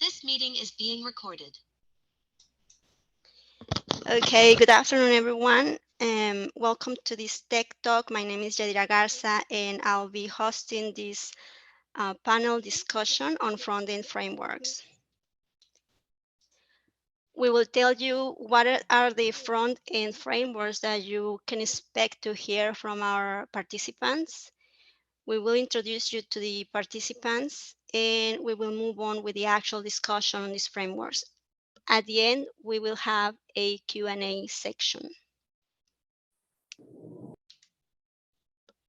This meeting is being recorded. Okay, good afternoon, everyone. Welcome to this Tech Talk. My name is Yadira Garza, and I'll be hosting this panel discussion on front-end frameworks. We will tell you what are the front-end frameworks that you can expect to hear from our participants. We will introduce you to the participants, and we will move on with the actual discussion on these frameworks. At the end, we will have a Q&A section.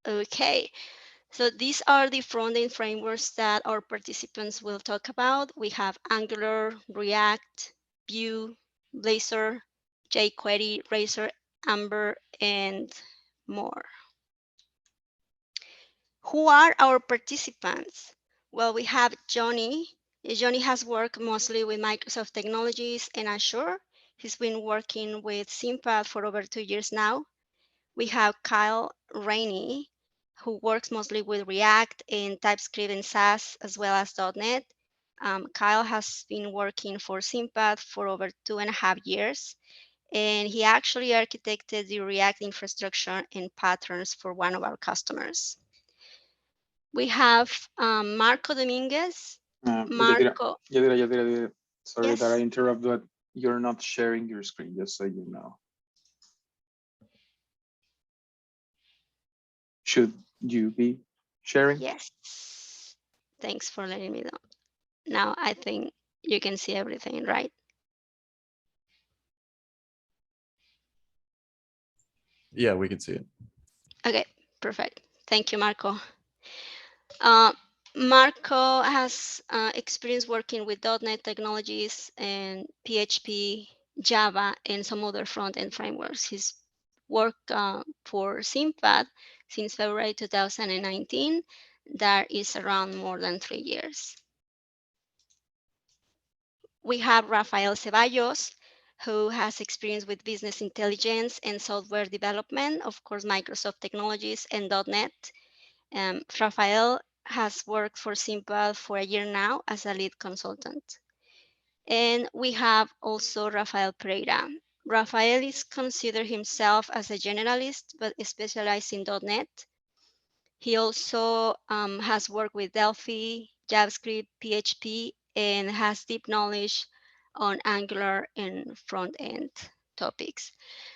Okay, so these are the front-end frameworks that our participants will talk about. We have Angular, React, Vue, Blazor, jQuery, Razor, Ember, and more. Who are our participants? Well, we have Johnny. Johnny has worked mostly with Microsoft technologies and Azure. He's been working with Simpat for over 2 years now. We have Kyle Rainey, who works mostly with React and TypeScript and Sass, as well as .NET. Kyle has been working for Simpat for over 2.5 years, and he actually architected the React infrastructure and patterns for one of our customers. We have Marco Dominguez. Marco. Yadira. Sorry Yes. that I interrupt, but you're not sharing your screen, just so you know. Should you be sharing? Yes. Thanks for letting me know. Now I think you can see everything, right? Yeah, we can see it. Okay, perfect. Thank you, Marco. Marco has experience working with .NET technologies and PHP, Java, and some other front-end frameworks. He's worked for Simpat since February 2019. That is around more than 3 years. We have Rafael Ceballos, who has experience with business intelligence and software development, of course, Microsoft technologies and .NET. Rafael has worked for Simpat for a year now as a lead consultant. And we have also Rafael Pereira. Rafael is considered himself as a generalist, but specialized in .NET. He also has worked with Delphi, JavaScript, PHP, and has deep knowledge on Angular and front-end topics.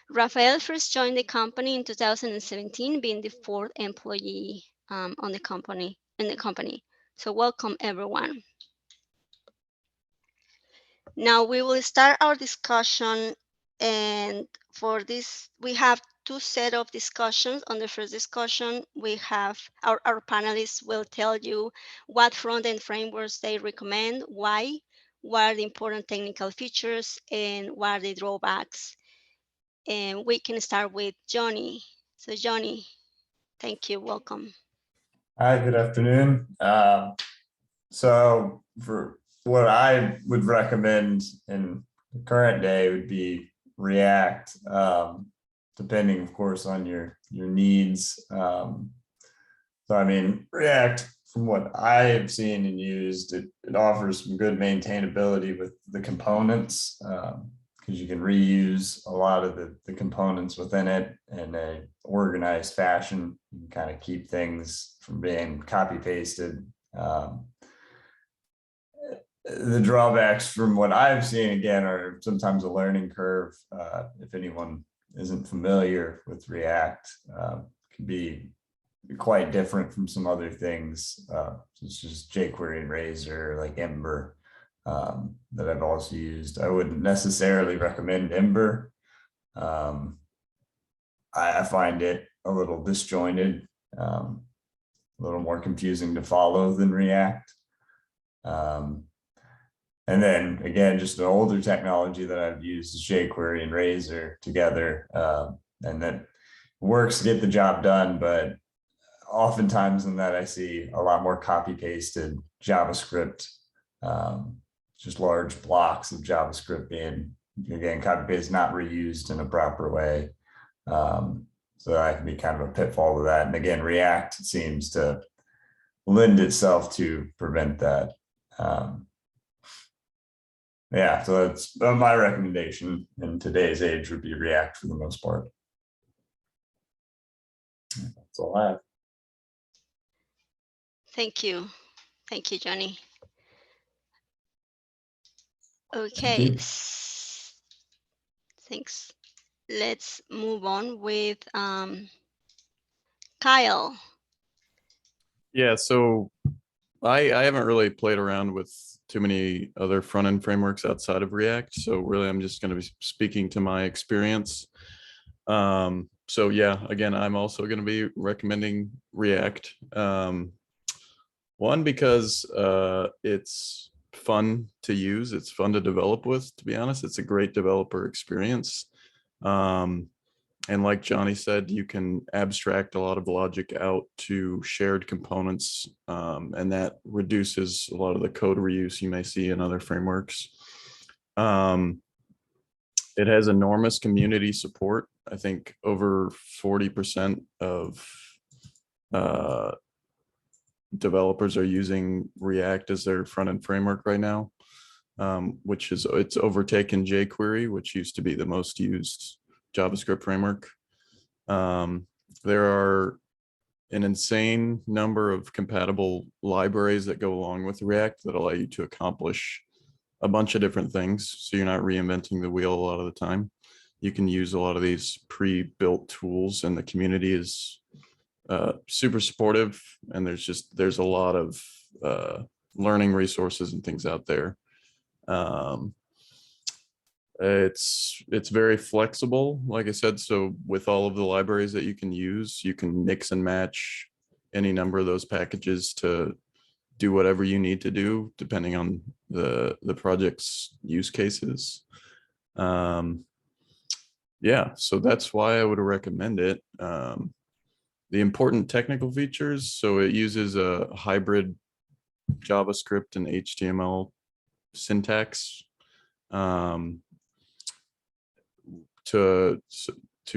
Rafael first joined the company in 2017, being the 4th employee in the company. So welcome, everyone. Now we will start our discussion, and for this we have 2 sets of discussions. On the first discussion, we have our panelists will tell you what front-end frameworks they recommend, why, what are the important technical features, and what are the drawbacks. And we can start with Johnny. So Johnny, thank you, welcome. Hi, good afternoon. So for what I would recommend in the current day would be React, depending, of course, on your needs. So I mean, React, from what I've seen and used, it offers some good maintainability with the components, because you can reuse a lot of the components within it in an organized fashion. You can kind of keep things from being copy pasted. The drawbacks from what I've seen, again, are sometimes a learning curve. If anyone isn't familiar with React, can be quite different from some other things, such as jQuery and Razor, like Ember, that I've also used. I wouldn't necessarily recommend Ember. I find it a little disjointed, a little more confusing to follow than React. And then again, just an older technology that I've used is jQuery and Razor together, and that works to get the job done, but oftentimes in that I see a lot more copy pasted JavaScript, just large blocks of JavaScript being, again, copy paste, not reused in a proper way. So that can be kind of a pitfall to that. And again, React seems to lend itself to prevent that. Yeah, so that's my recommendation in today's age would be React for the most part. That's all I have. Thank you. Thank you, Johnny. Thank Okay, you. thanks. Let's move on with Kyle. Yeah, so I haven't really played around with too many other front end frameworks outside of React. So really, I'm just going to be speaking to my experience. So yeah, again, I'm also going to be recommending React. One, because it's fun to use. It's fun to develop with, to be honest. It's a great developer experience. And like Johnny said, you can abstract a lot of logic out to shared components, and that reduces a lot of the code reuse you may see in other frameworks. It has enormous community support. I think over 40% of developers are using React as their front-end framework right now, which is, it's overtaken jQuery, which used to be the most used JavaScript framework. There are an insane number of compatible libraries that go along with React that allow you to accomplish a bunch of different things. So you're not reinventing the wheel a lot of the time. You can use a lot of these pre-built tools, and the community is super supportive. And there's a lot of learning resources and things out there. It's very flexible, like I said. So with all of the libraries that you can mix and match any number of those packages to do whatever you need to do, depending on the project's use cases. Yeah, so that's why I would recommend it. The important technical features, so it uses a hybrid JavaScript and HTML syntax. To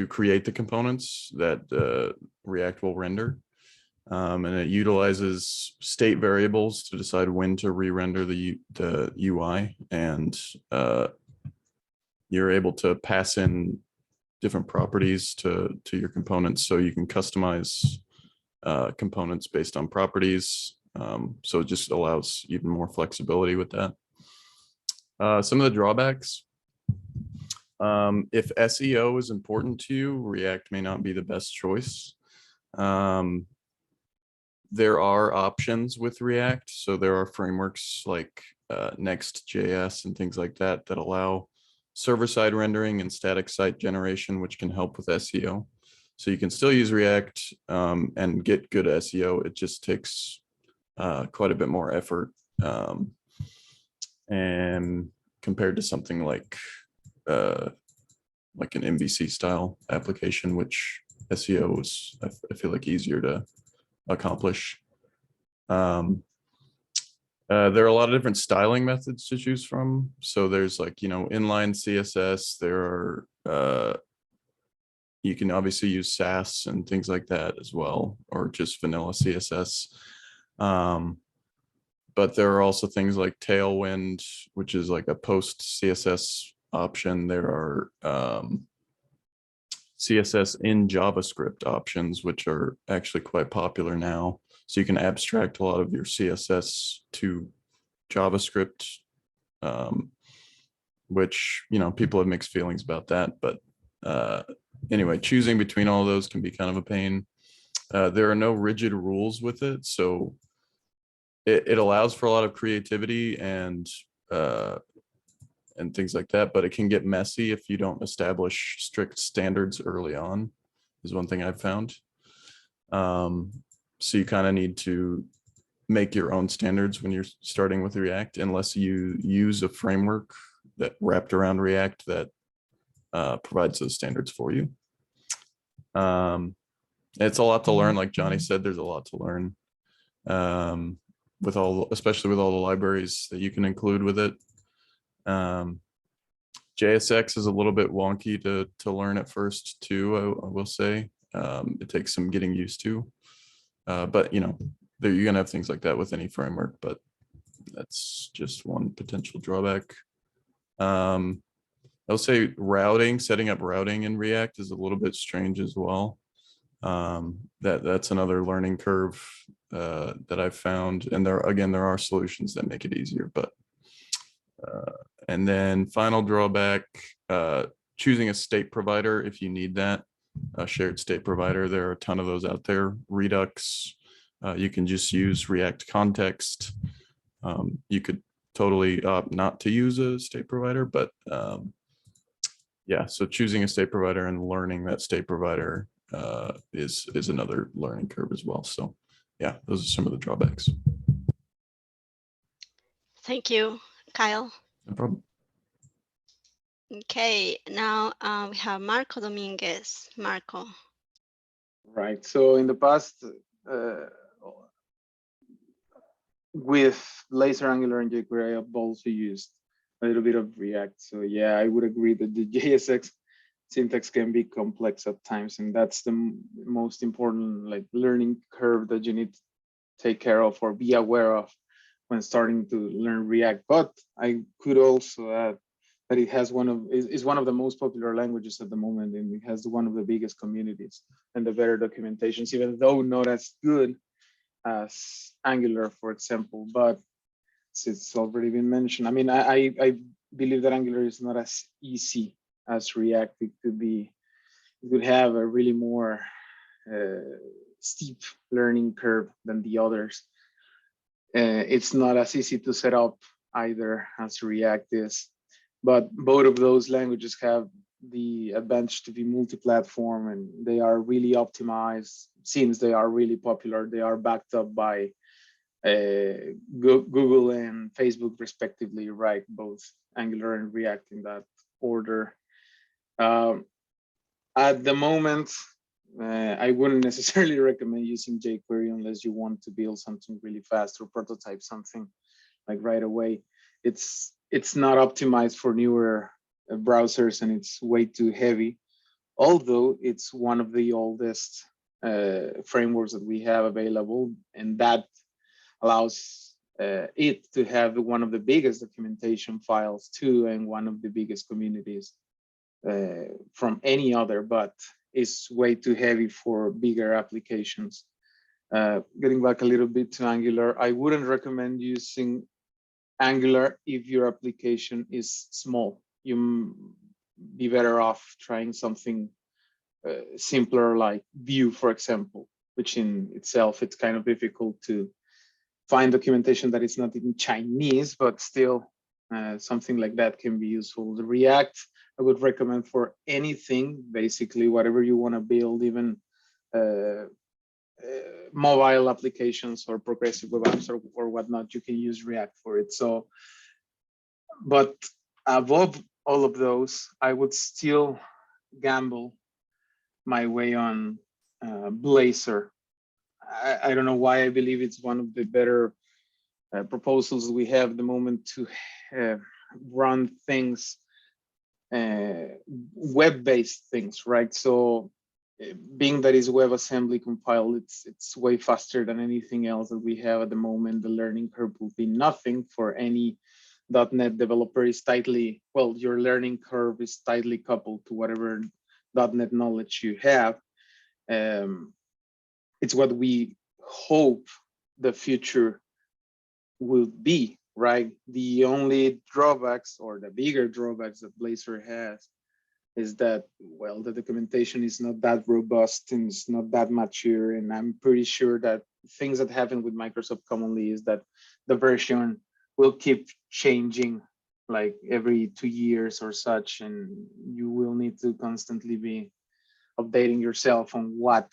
create the components that React will render. And it utilizes state variables to decide when to re-render the UI. And you're able to pass in different properties to your components, so you can customize components based on properties. So it just allows even more flexibility with that. Some of the drawbacks. If SEO is important to you, React may not be the best choice. There are options with React. So there are frameworks like Next.js and things like that that allow server-side rendering and static site generation, which can help with SEO. So you can still use React and get good SEO. It just takes quite a bit more effort. And compared to something like an MVC style application, which SEO is, I feel like, easier to accomplish. There are a lot of different styling methods to choose from. So there's inline CSS. There are, you can obviously use Sass and things like that as well, or just vanilla CSS. But there are also things like Tailwind, which is like a post CSS option. There are CSS in JavaScript options, which are actually quite popular now. So you can abstract a lot of your CSS to JavaScript, which, people have mixed feelings about that. But anyway, choosing between all of those can be kind of a pain. There are no rigid rules with it. So it allows for a lot of creativity and things like that, but it can get messy if you don't establish strict standards early on, is one thing I've found. So you kind of need to make your own standards when you're starting with React, unless you use a framework that wrapped around React that provides those standards for you. It's a lot to learn. Like Johnny said, there's a lot to learn, especially with all the libraries that you can include with it. JSX is a little bit wonky to learn at first too, I will say. It takes some getting used to, but you're gonna have things like that with any framework, but that's just one potential drawback. I'll say routing, setting up routing in React is a little bit strange as well. That's another learning curve that I've found. And there are solutions that make it easier, but and then final drawback, choosing a state provider if you need that, a shared state provider. There are a ton of those out there. Redux, you can just use React context. You could totally opt not to use a state provider, but yeah, so choosing a state provider and learning that state provider is another learning curve as well. So yeah, those are some of the drawbacks. Thank you, Kyle. No problem. Okay, now we have Marco Dominguez. Marco. Right. So in the past, with Blazor, Angular, and jQuery, I've also used a little bit of React. So yeah, I would agree that the JSX syntax can be complex at times, and that's the most important like learning curve that you need to take care of or be aware of when starting to learn React. But I could also add that it has is one of the most popular languages at the moment, and it has one of the biggest communities and the better documentations, even though not as good as Angular, for example. But it's already been mentioned. I mean, I believe that Angular is not as easy as React. It could have a really more steep learning curve than the others. It's not as easy to set up either as React is, but both of those languages have the advantage to be multi-platform, and they are really optimized. Since they are really popular, they are backed up by Google and Facebook respectively, right? Both Angular and React in that order. At the moment, I wouldn't necessarily recommend using jQuery unless you want to build something really fast or prototype something like right away. It's not optimized for newer browsers, and it's way too heavy. Although it's one of the oldest frameworks that we have available, and that allows it to have one of the biggest documentation files too, and one of the biggest communities from any other, but it's way too heavy for bigger applications. Getting back a little bit to Angular, I wouldn't recommend using Angular if your application is small. You be better off trying something simpler like Vue, for example, which in itself, it's kind of difficult to find documentation that is not in Chinese, but still something like that can be useful. The React, I would recommend for anything, basically, whatever you want to build, even mobile applications or progressive web apps or whatnot, you can use React for it. So, but above all of those, I would still gamble my way on Blazor. I don't know why I believe it's one of the better proposals we have at the moment to run things, web-based things, right? So being that is WebAssembly compiled, it's way faster than anything else that we have at the moment. The learning curve will be nothing for any .NET developer. Is tightly, well, your learning curve is tightly coupled to whatever .NET knowledge you have. It's what we hope the future will be, right? The only drawbacks, or the bigger drawbacks that Blazor has, is that, well, the documentation is not that robust and it's not that mature. And I'm pretty sure that things that happen with Microsoft commonly is that the version will keep changing like every 2 years or such, and you will need to constantly be updating yourself on what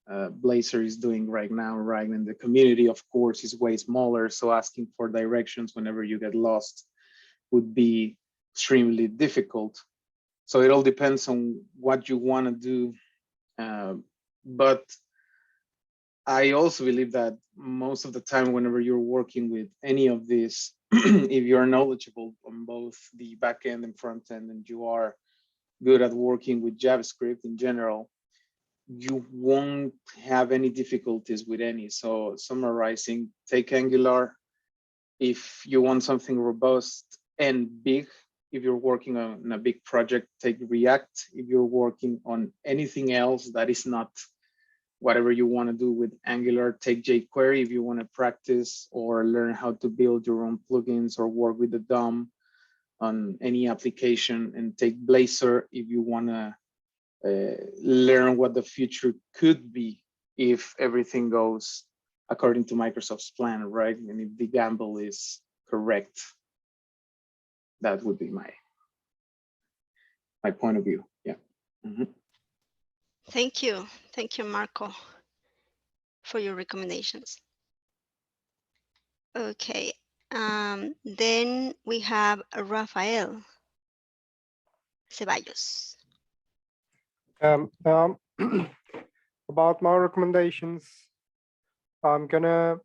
Blazor is doing right now, right? And the community, of course, is way smaller, so asking for directions whenever you get lost would be extremely difficult. So it all depends on what you want to do. But I also believe that most of the time, whenever you're working with any of these, if you're knowledgeable on both the backend and front end, and you are good at working with JavaScript in general, you won't have any difficulties with any. So summarizing, take Angular if you want something robust and big. if you're working on a big project, take React. If you're working on anything else that is not whatever you want to do with Angular, take jQuery. If you want to practice or learn how to build your own plugins or work with the DOM on any application, and take Blazor if you want to learn what the future could be if everything goes according to Microsoft's plan, right? And if the gamble is correct, that would be my point of view. Yeah. Thank you, Marco, for your recommendations. Okay, then we have Rafael Ceballos. About my recommendations, I'm gonna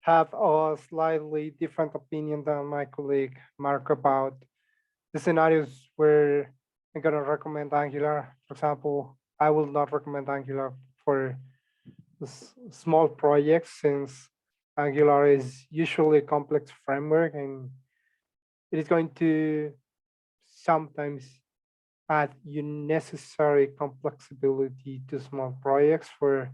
have a slightly different opinion than my colleague Mark about the scenarios where I'm gonna recommend Angular. For example, I will not recommend Angular for small projects, since Angular is usually a complex framework and it is going to sometimes add unnecessary complexity to small projects. For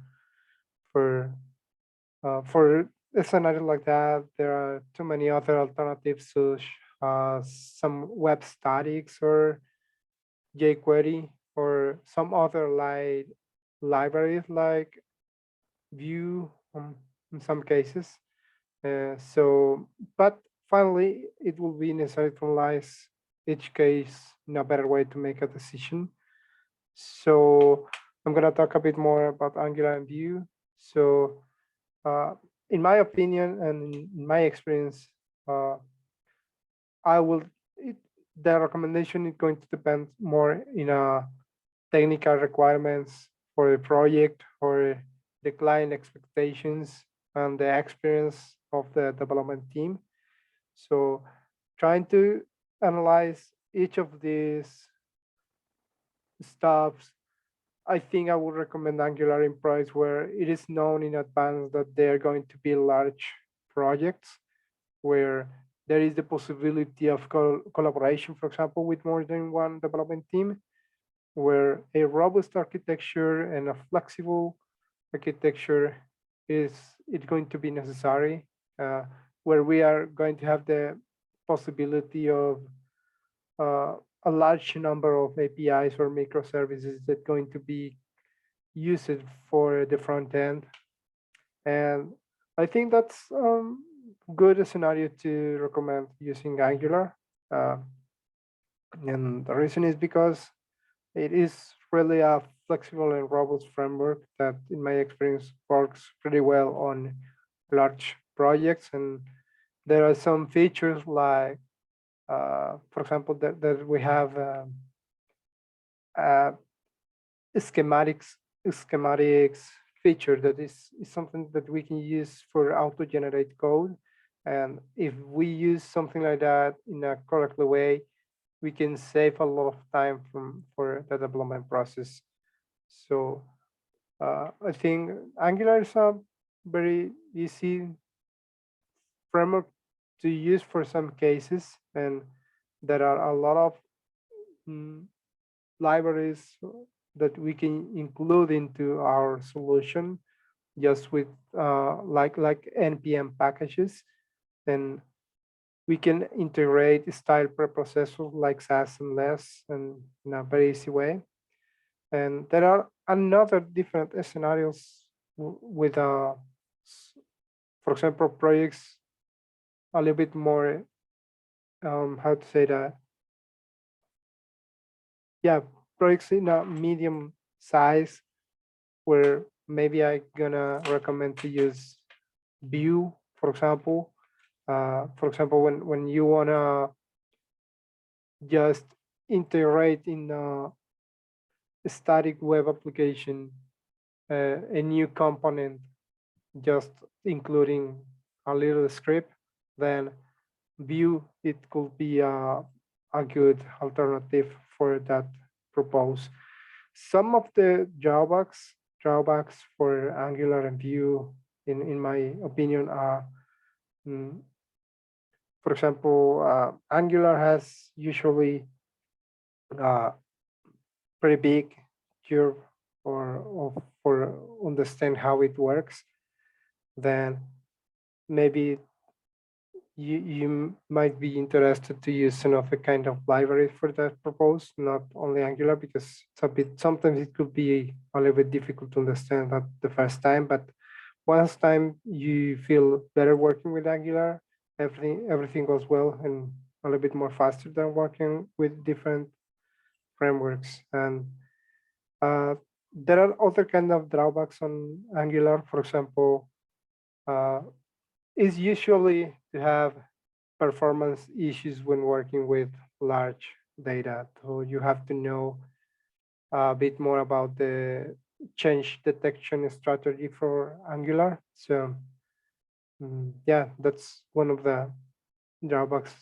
a scenario like that, there are too many other alternatives, such some web statics or jQuery, or some other libraries like Vue in some cases. But finally, it will be necessary to analyze each case in a better way to make a decision. So I'm going to talk a bit more about Angular and Vue. So in my opinion and in my experience, the recommendation is going to depend more in technical requirements for the project, or the client expectations and the experience of the development team. So trying to analyze each of these stuffs, I think I would recommend Angular in projects where it is known in advance that they're going to be large projects, where there is the possibility of collaboration, for example, with more than one development team, where a robust architecture and a flexible architecture is going to be necessary, where we are going to have the possibility of a large number of APIs or microservices that are going to be used for the front end. And I think that's good scenario to recommend using Angular. And the reason is because it is really a flexible and robust framework that, in my experience, works pretty well on large projects. And there are some features like, for example, that we have schematics feature that is something that we can use for auto-generate code. And if we use something like that in a correct way, we can save a lot of time for the development process. So I think Angular is a very easy framework to use for some cases, and there are a lot of libraries that we can include into our solution just with like npm packages, and we can integrate style preprocessors like SAS and LESS and in a very easy way. And there are another different scenarios with, for example, projects a little bit more, how to say that? Yeah, projects in a medium size, where maybe I'm gonna recommend to use Vue, for example. For example, when you wanna just integrate in a static web application a new component, just including a little script, then Vue, it could be a good alternative for that purpose. Some of the drawbacks for Angular and Vue, in my opinion, are for example, Angular has usually pretty big curve for understand how it works, then maybe you might be interested to use another kind of library for that purpose, not only Angular, because it's a bit, sometimes it could be a little bit difficult to understand at the first time, but once time you feel better working with Angular, everything goes well and a little bit more faster than working with different frameworks. And there are other kind of drawbacks on Angular. For example, is usually to have performance issues when working with large data. So you have to know a bit more about the change detection strategy for Angular. So yeah, that's one of the drawbacks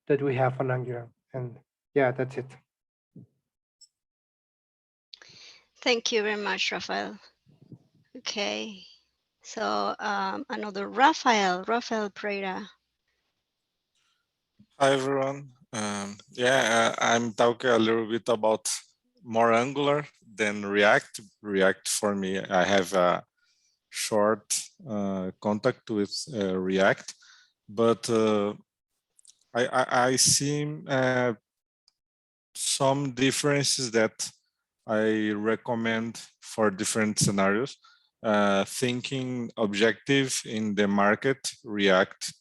that we have on Angular. And yeah, that's it. Thank you very much, Rafael. Okay, so another Rafael Pereira. Hi everyone. I'm talking a little bit about more Angular than React. React for me, I have a short contact with React, but I see some differences that I recommend for different scenarios. Thinking objective in the market, React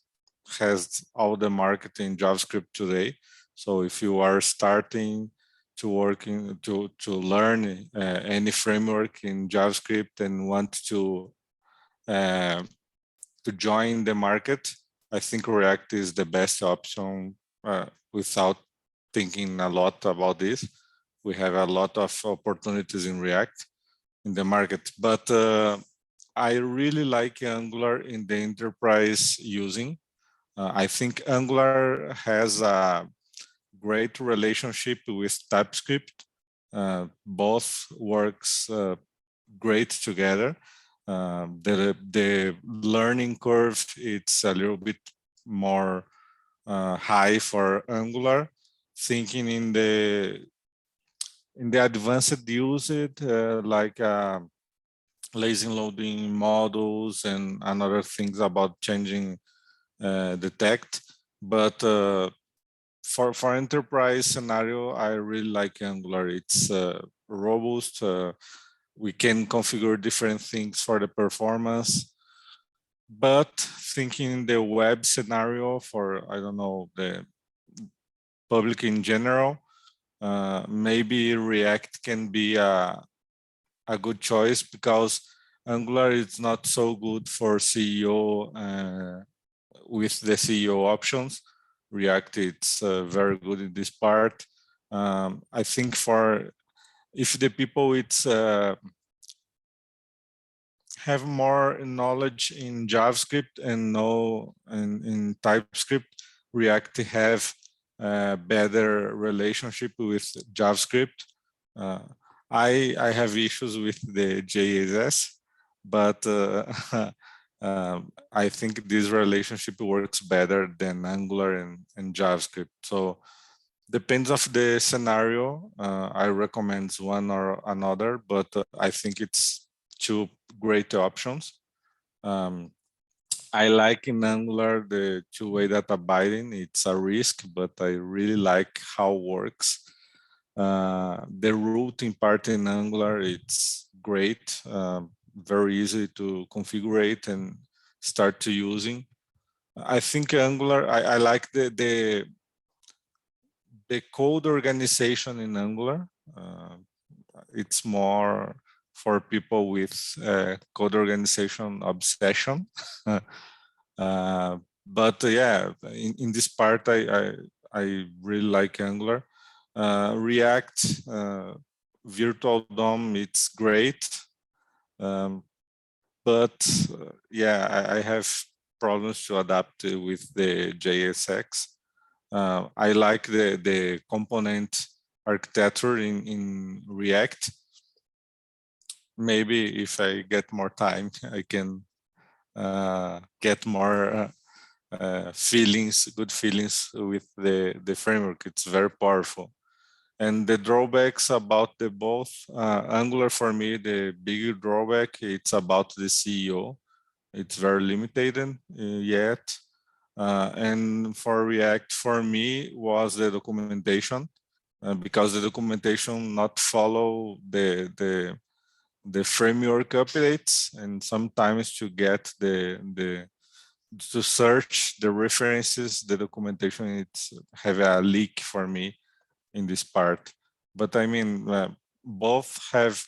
has all the market in JavaScript today. So if you are starting to learn any framework in JavaScript and want to join the market, I think React is the best option without thinking a lot about this. We have a lot of opportunities in React in the market, but I really like Angular in the enterprise using. I think Angular has a great relationship with TypeScript. Both works great together. The learning curve, it's a little bit more high for Angular. Thinking in the advanced usage, like lazy loading models and other things about changing detect, but for enterprise scenario, I really like Angular. It's robust. We can configure different things for the performance. But thinking in the web scenario for, I don't know, the public in general, maybe React can be a good choice, because Angular is not so good for CEO with the CEO options. React, it's very good in this part. I think for if the people have more knowledge in JavaScript and know in TypeScript, React have a better relationship with JavaScript. I have issues with the JSS, but I think this relationship works better than Angular and JavaScript. So depends of the scenario. I recommend one or another, but I think it's two great options. I like in Angular the two-way data binding. It's a risk, but I really like how it works. The routing part in Angular, it's great, very easy to configure and start to using. I think Angular, I like the code organization in Angular. It's more for people with code organization obsession. But yeah, in this part, I really like Angular. React, Virtual DOM, it's great. But yeah, I have problems to adapt with the JSX. I like the component architecture in React. Maybe if I get more time, I can get more good feelings with the framework. It's very powerful. And the drawbacks about the both Angular, for me, the bigger drawback, it's about the CEO. It's very limited yet. And for React, for me, was the documentation, because the documentation not follow the framework updates, and sometimes to get to search the references, the documentation, it's have a leak for me in this part. But I mean, both have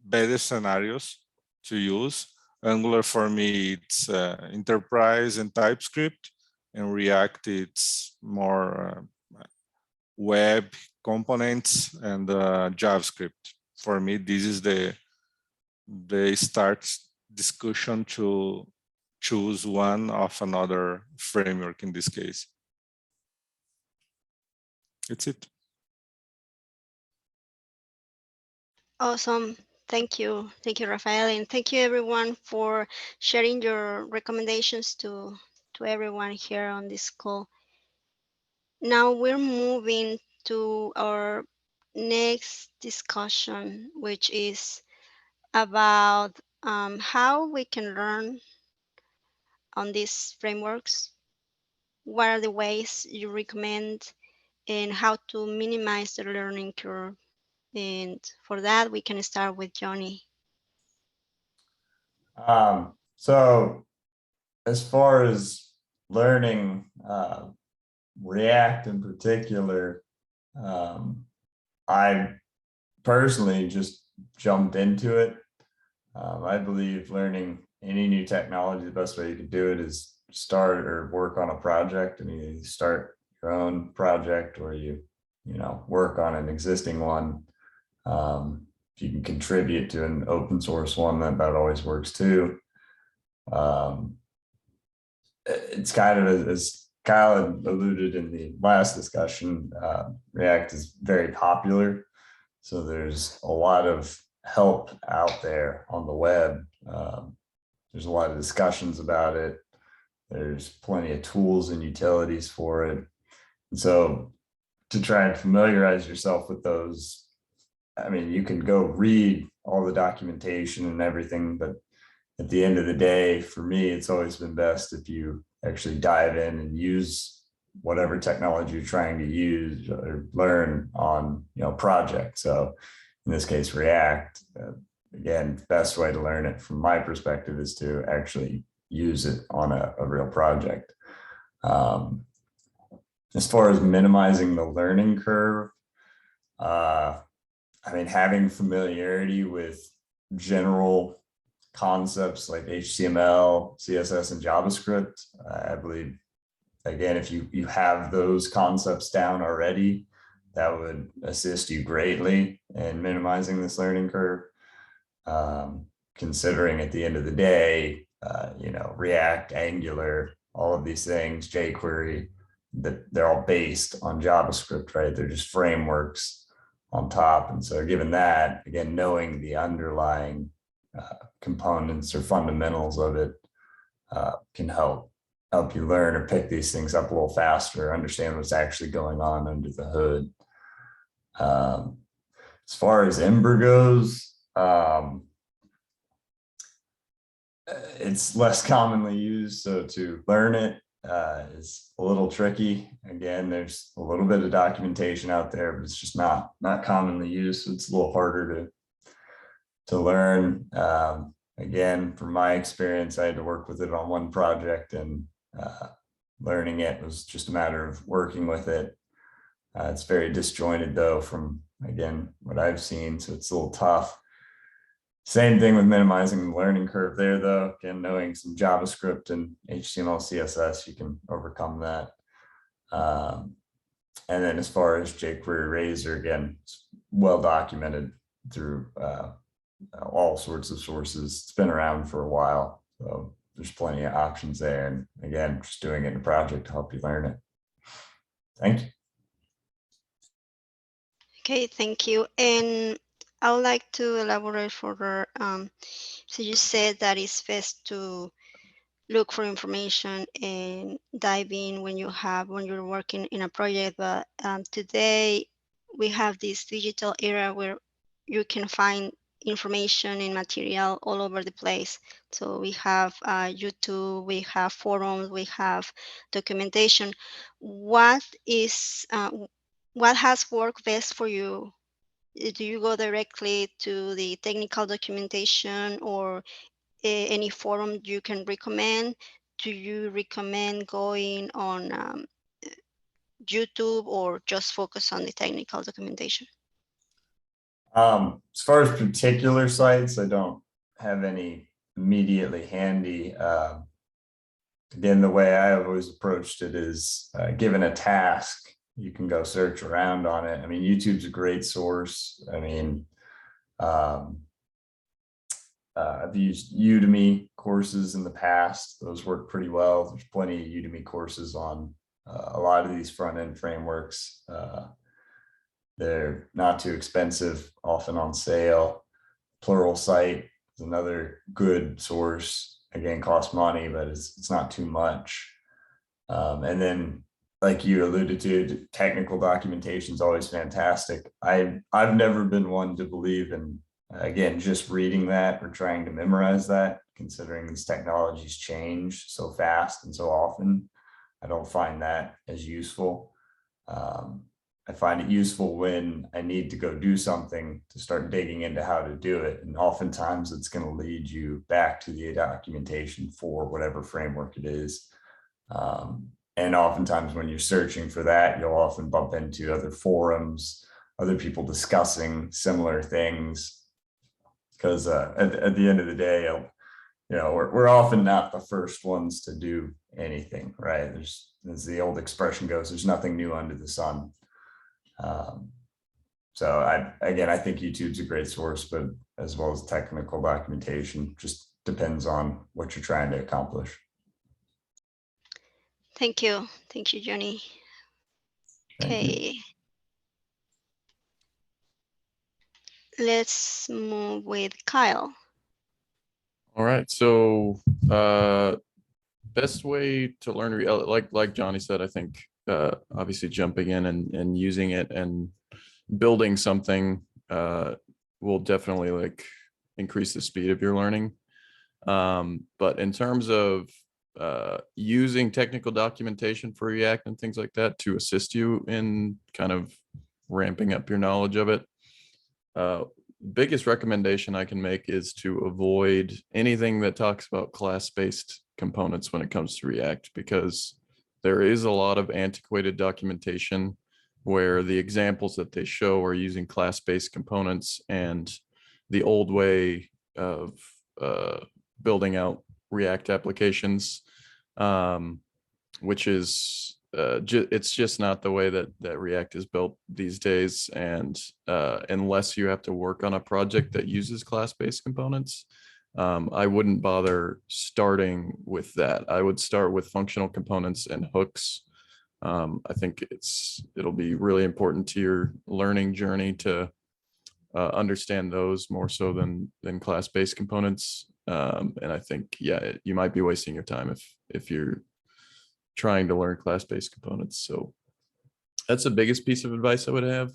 better scenarios to use. Angular for me, it's enterprise and TypeScript, and React, it's more web components and JavaScript. For me, this is the start discussion to choose one of another framework in this case. That's it. Awesome. Thank you. Thank you, Rafael. And thank you everyone for sharing your recommendations to everyone here on this call. Now we're moving to our next discussion, which is about how we can learn on these frameworks. What are the ways you recommend and how to minimize the learning curve? And for that, we can start with Johnny. So as far as learning React in particular, I personally just jumped into it. I believe learning any new technology, the best way you can do it is start or work on a project, and you start your own project or you work on an existing one. If you can contribute to an open source one, that always works too. It's kind of, as Kyle alluded in the last discussion, React is very popular. So there's a lot of help out there on the web. There's a lot of discussions about it. There's plenty of tools and utilities for it. And so to try and familiarize yourself with those, I mean, you can go read all the documentation and everything, but at the end of the day, for me, it's always been best if you actually dive in and use whatever technology you're trying to use or learn on, project. So in this case, React, again, the best way to learn it from my perspective is to actually use it on a real project. As far as minimizing the learning curve, I mean, having familiarity with general concepts like HTML, CSS, and JavaScript, I believe, again, if you have those concepts down already, that would assist you greatly in minimizing this learning curve. Considering at the end of the day, React, Angular, all of these things, jQuery, that they're all based on JavaScript, right? They're just frameworks on top. And so given that, again, knowing the underlying components or fundamentals of it can help you learn or pick these things up a little faster, understand what's actually going on under the hood. As far as Ember goes, it's less commonly used, so to learn it is a little tricky. Again, there's a little bit of documentation out there, but it's just not commonly used, so it's a little harder to learn. Again, from my experience, I had to work with it on one project, and learning it was just a matter of working with it. It's very disjointed though, from, again, what I've seen, so it's a little tough. Same thing with minimizing the learning curve there though. Again, knowing some JavaScript and HTML, CSS, you can overcome that. And then as far as jQuery Razor, again, it's well documented through all sorts of sources. It's been around for a while, so there's plenty of options there. And again, just doing it in a project to help you learn it. Thank you. Okay, thank you. And I would like to elaborate further. So you said that it's best to look for information and dive in when you're working in a project. But today we have this digital era where you can find information and material all over the place. So we have YouTube, we have forums, we have documentation. What has worked best for you? Do you go directly to the technical documentation, or any forum you can recommend? Do you recommend going on YouTube, or just focus on the technical documentation? As far as particular sites, I don't have any immediately handy. Again, the way I have always approached it is given a task, you can go search around on it. I mean, YouTube's a great source. I mean, I've used Udemy courses in the past. Those work pretty well. There's plenty of Udemy courses on a lot of these front-end frameworks. They're not too expensive, often on sale. Pluralsight is another good source. Again, costs money, but it's not too much. And then, like you alluded to, technical documentation is always fantastic. I've never been one to believe in, again, just reading that or trying to memorize that, considering these technologies change so fast and so often. I don't find that as useful. I find it useful when I need to go do something to start digging into how to do it. And oftentimes it's going to lead you back to the documentation for whatever framework it is. And oftentimes when you're searching for that, you'll often bump into other forums, other people discussing similar things. Because at the end of the day, we're often not the first ones to do anything, right? As the old expression goes, there's nothing new under the sun. So I think YouTube's a great source, but as well as technical documentation, just depends on what you're trying to accomplish. Thank you, Johnny. Okay, let's move with Kyle. All right, so best way to learn, like Johnny said, I think obviously jumping in and using it and building something will definitely like increase the speed of your learning. But in terms of using technical documentation for React and things like that to assist you in kind of ramping up your knowledge of it, biggest recommendation I can make is to avoid anything that talks about class-based components when it comes to React, because there is a lot of antiquated documentation where the examples that they show are using class-based components, and the old way of building out React applications, which is it's just not the way that React is built these days. And unless you have to work on a project that uses class-based components, I wouldn't bother starting with that. I would start with functional components and hooks. I think it'll be really important to your learning journey to understand those more so than class-based components. And I think, yeah, you might be wasting your time if you're trying to learn class-based components. So that's the biggest piece of advice I would have.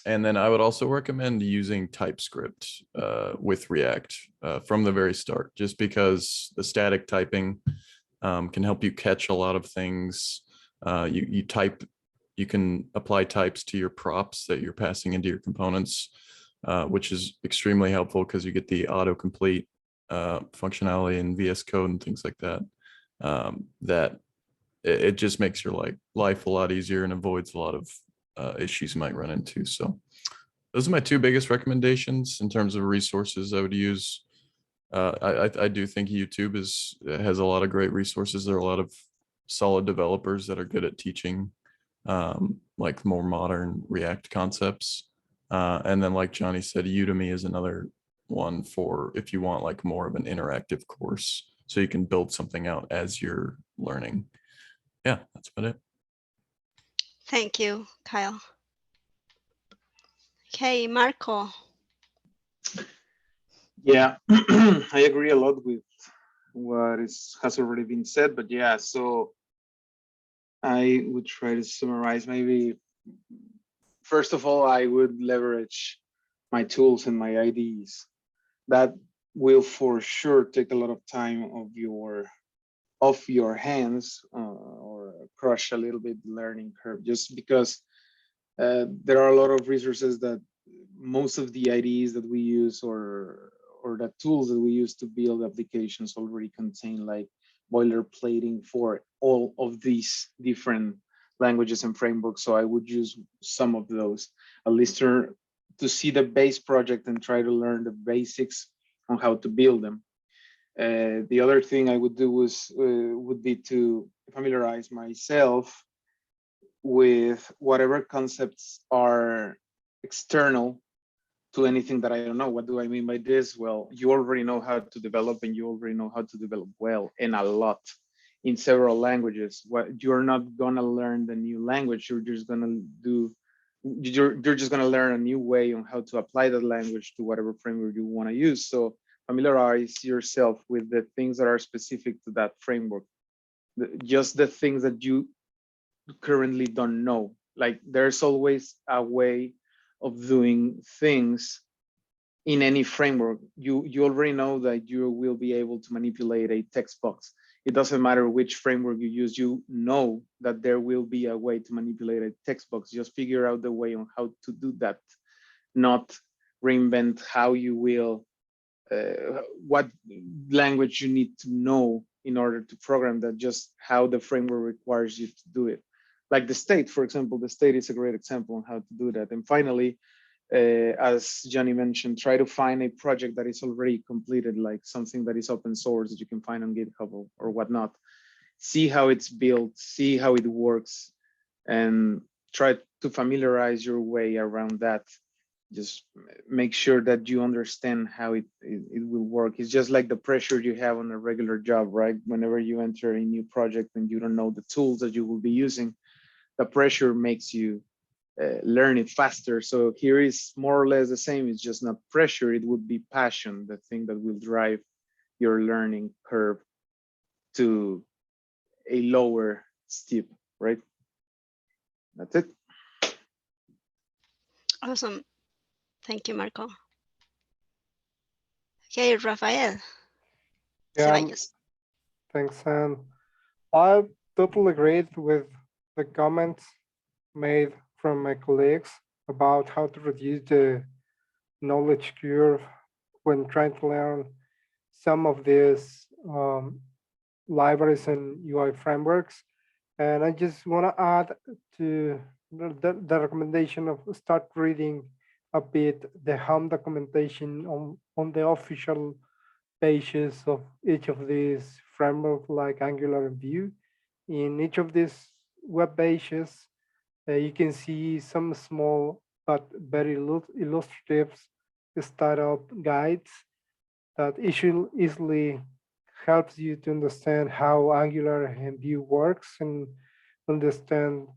And then I would also recommend using TypeScript with React from the very start, just because the static typing can help you catch a lot of things. You can apply types to your props that you're passing into your components, which is extremely helpful because you get the autocomplete functionality in VS Code and things like that. It just makes your life a lot easier and avoids a lot of issues you might run into. So those are my two biggest recommendations in terms of resources I would use. I do think YouTube has a lot of great resources. There are a lot of solid developers that are good at teaching like more modern React concepts. And then, like Johnny said, Udemy is another one for if you want like more of an interactive course, so you can build something out as you're learning. Yeah, that's about it. Thank you, Kyle. Okay, Marco. Yeah, I agree a lot with what has already been said, but yeah, so I would try to summarize. Maybe first of all, I would leverage my tools and my IDs. That will for sure take a lot of time of your hands, or crush a little bit the learning curve, just because there are a lot of resources that most of the IDEs that we use, or the tools that we use to build applications, already contain like boilerplating for all of these different languages and frameworks. So I would use some of those, at least to see the base project and try to learn the basics on how to build them. The other thing I would do would be to familiarize myself with whatever concepts are external to anything that I don't know. What do I mean by this? Well, you already know how to develop, and you already know how to develop well and a lot in several languages. What you're not gonna learn the new language, you're just gonna do you're just gonna learn a new way on how to apply that language to whatever framework you want to use. So familiarize yourself with the things that are specific to that framework. Just the things that you currently don't know. Like there's always a way of doing things in any framework. You already know that you will be able to manipulate a text box. It doesn't matter which framework you use, you know that there will be a way to manipulate a text box. Just figure out the way on how to do that, not reinvent how you will, what language you need to know in order to program that, just how the framework requires you to do it. Like the state, for example, the state is a great example on how to do that. And finally, as Johnny mentioned, try to find a project that is already completed, like something that is open source that you can find on GitHub or whatnot. See how it's built, see how it works, and try to familiarize your way around that. Just make sure that you understand how it will work. It's just like the pressure you have on a regular job, right? Whenever you enter a new project and you don't know the tools that you will be using, the pressure makes you learn it faster. So here is more or less the same. It's just not pressure, it would be passion, the thing that will drive your learning curve to a lower steep, right? That's it. Awesome. Thank you, Marco. Okay, Rafael Yeah, Ceballos. thanks. And I totally agree with the comments made from my colleagues about how to reduce the knowledge curve when trying to learn some of these libraries and UI frameworks. And I just want to add to the recommendation of start reading a bit the helm documentation on the official pages of each of these frameworks like Angular and Vue. In each of these web pages, you can see some small but very illustrative startup guides that easily helps you to understand how Angular and Vue works and understand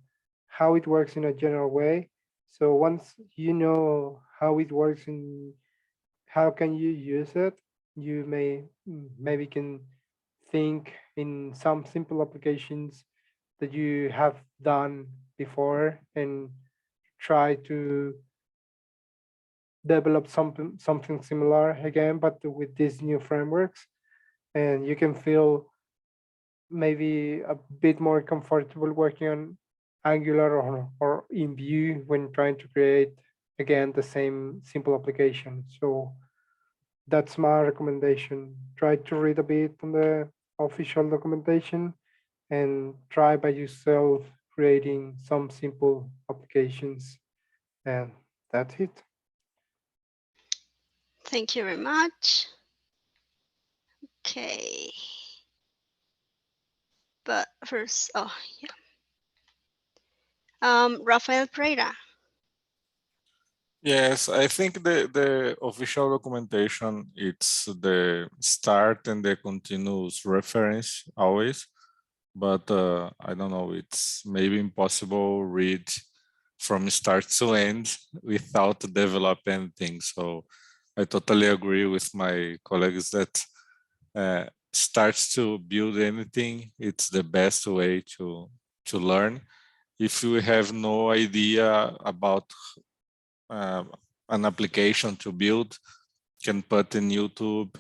how it works in a general way. So once you know how it works and how can you use it, you maybe can think in some simple applications that you have done before and try to develop something similar again, but with these new frameworks. And you can feel maybe a bit more comfortable working on Angular or in Vue when trying to create again the same simple application. So that's my recommendation. Try to read a bit on the official documentation and try by yourself creating some simple applications. And that's it. Thank you very much. Okay. But first, oh yeah. Rafael Pereira. Yes, I think the official documentation, it's the start and the continuous reference always, but I don't know, it's maybe impossible read from start to end without develop anything. So I totally agree with my colleagues that starts to build anything, it's the best way to learn. If you have no idea about an application to build, can put in YouTube,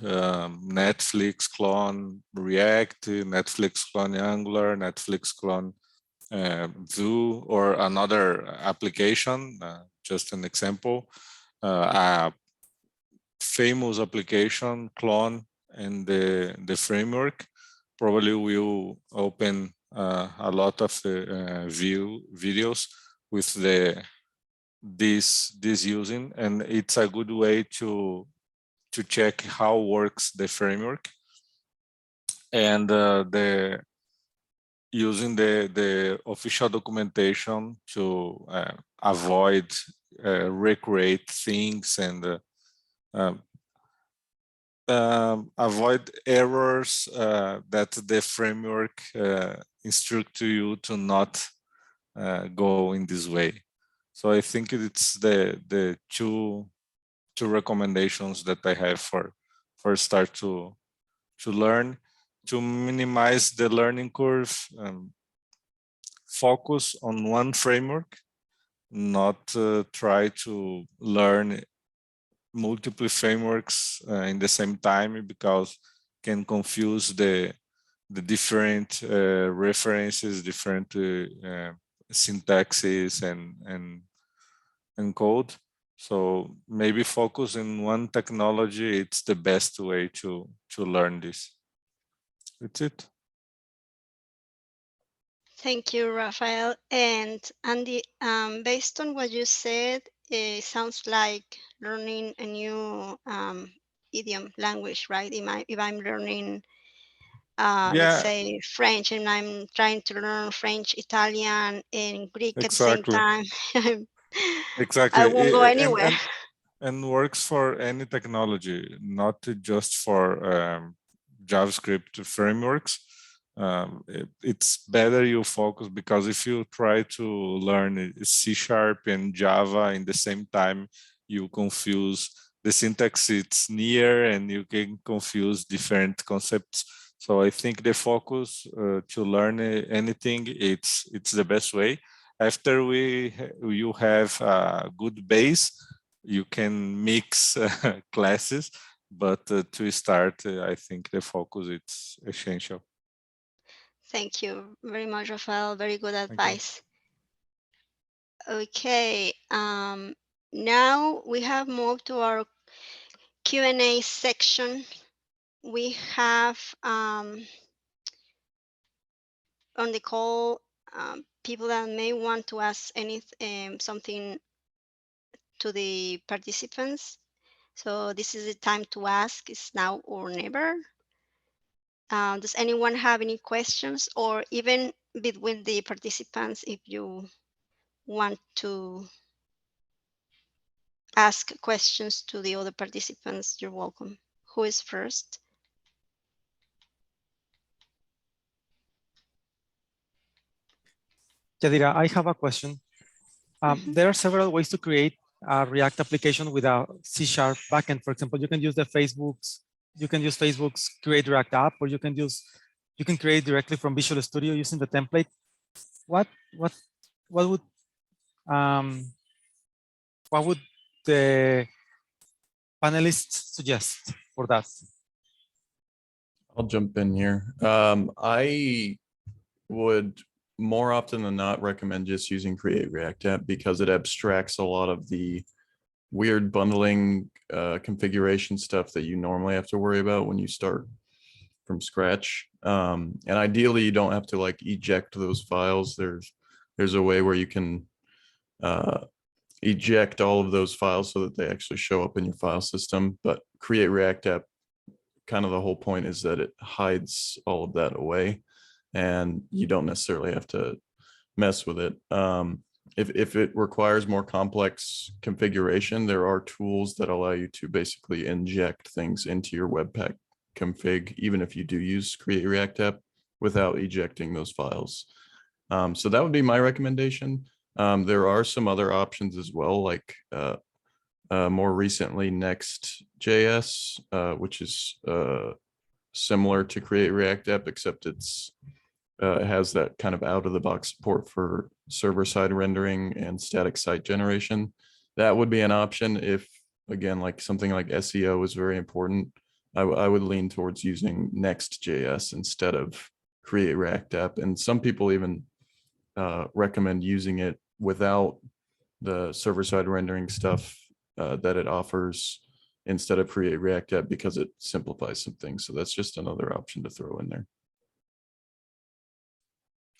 Netflix clone React, Netflix clone Angular, Netflix clone Vue, or another application, just an example. A famous application clone and the framework probably will open a lot of the videos with this using, and it's a good way to check how works the framework, and the using the official documentation to avoid recreate things, and avoid errors that the framework instruct you to not go in this way. So I think it's the two recommendations that I have for start to learn, to minimize the learning curve. Focus on one framework, not try to learn multiple frameworks in the same time, because can confuse the different references, different syntaxes and code. So maybe focus in one technology. It's the best way to learn this. That's it. Thank you, Rafael. And Andy, based on what you said, it sounds like learning a new idiom language, right? If I'm learning, let's Yeah, say French, and I'm trying to learn French, Italian, and Greek at the same exactly. time, I Exactly. won't go And anywhere. works for any technology, not just for JavaScript frameworks. It's better you focus, because if you try to learn C# and Java in the same time, you confuse the syntax. It's near, and you can confuse different concepts. So I think the focus to learn anything, it's the best way. After you have a good base, you can mix classes, but to start, I think the focus is essential. Thank you very much, Rafael. Very good Thank you. advice. Okay, now we have moved to our Q&A section. We have on the call people that may want to ask anything, something to the participants. So this is the time to ask. It's now or never. Does anyone have any questions, or even between the participants, if you want to ask questions to the other participants, you're welcome. Who is first? Yadira, I have a question. There are several ways to create a React application with a C# backend. For example, you can use Facebook's Create React app, or you can create directly from Visual Studio using the template. What would the panelists suggest for that? I'll jump in here. I would more often than not recommend just using Create React App, because it abstracts a lot of the weird bundling configuration stuff that you normally have to worry about when you start from scratch. And ideally, you don't have to like eject those files. There's a way where you can eject all of those files so that they actually show up in your file system. But Create React App, kind of the whole point is that it hides all of that away, and you don't necessarily have to mess with it. If it requires more complex configuration, there are tools that allow you to basically inject things into your Webpack config, even if you do use Create React App, without ejecting those files. So that would be my recommendation. There are some other options as well, like more recently Next.js, which is similar to Create React App, except it has that kind of out of the box support for server side rendering and static site generation. That would be an option if, again, like something like SEO is very important. I would lean towards using Next.js instead of Create React App. And some people even recommend using it without the server side rendering stuff that it offers instead of Create React App because it simplifies some things. So that's just another option to throw in there.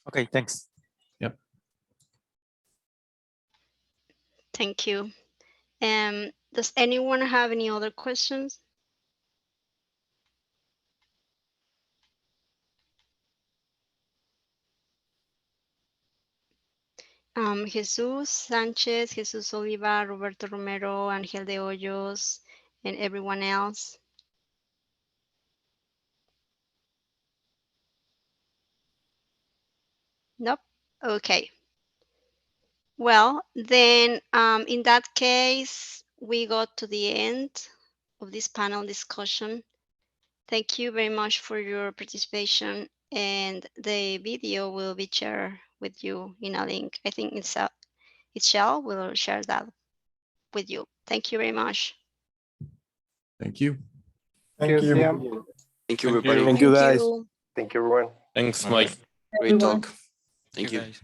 Okay, thanks. Yep. Thank you. Does anyone have any other questions? Jesus Sanchez, Jesus Oliva, Roberto Romero, Angel de Hoyos, and everyone else. Nope. Okay. Well, then in that case, we got to the end of this panel discussion. Thank you very much for your participation, and the video will be shared with you in a link. I think Itshell will share that with you. Thank you very much. Thank you. Thank See you. ya. Thank you, everybody. Thank you, guys. you. Thank you, everyone. Thanks, Bye. Mike. Great talk. Thank Thank you. guys.